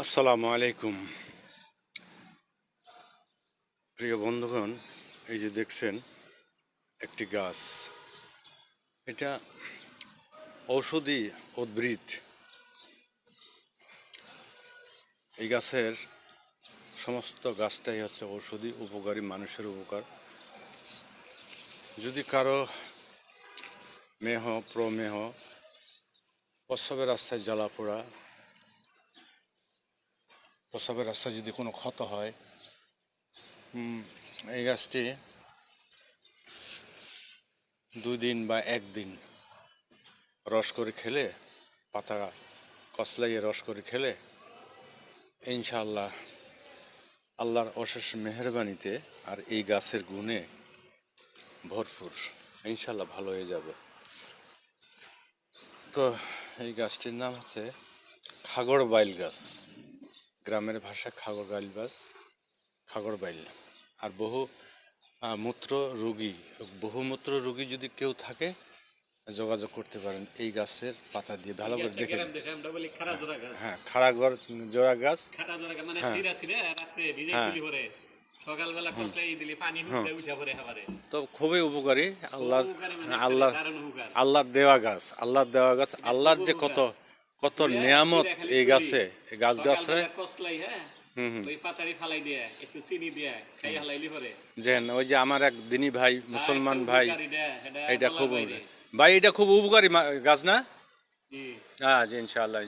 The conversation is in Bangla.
আসসালামু আলাইকুম প্রিয় বন্ধুগণ। এই যে দেখছেন একটি গাছ, এটা ঔষধি উদ্ভিদ। এই গাছের সমস্ত গাছটাই হচ্ছে ঔষধি, উপকারী, মানুষের উপকার। যদি কারো মেহ, প্রমেহ, প্রস্রাবের রাস্তায় জ্বালা পোড়া, প্রস্রাবের রাস্তায় যদি কোনো ক্ষত হয়, এই গাছটি 2 দিন বা 1 দিন রস করে খেলে, পাতা কচলাইয়ে রস করে খেলে ইনশাআল্লাহ আল্লাহর অশেষ মেহেরবানিতে আর এই গাছের গুণে ভরপুর ইনশাআল্লাহ ভালো হয়ে যাবে। তো এই গাছটির নাম হচ্ছে খাগড়বাইল গাছ, গ্রামের ভাষায় খাগড়বাইল। আর বহুমূত্র রোগী যদি কেউ থাকে যোগাযোগ করতে পারেন এই গাছের পাতা দিয়ে। ভালো করে দেখে, হ্যাঁ, খাড়াগড় জোড়া গাছ, তো খুবই উপকারী। আল্লাহর দেওয়া গাছ, আল্লাহর যে কত কত নিয়ামত এই গাছে, এই গাছে। ওই যে আমার এক দিনী ভাই, মুসলমান ভাই, এটা খুব ভাই, এটা খুব উপকারী গাছ না? হ্যাঁ, ইনশাআল্লাহ।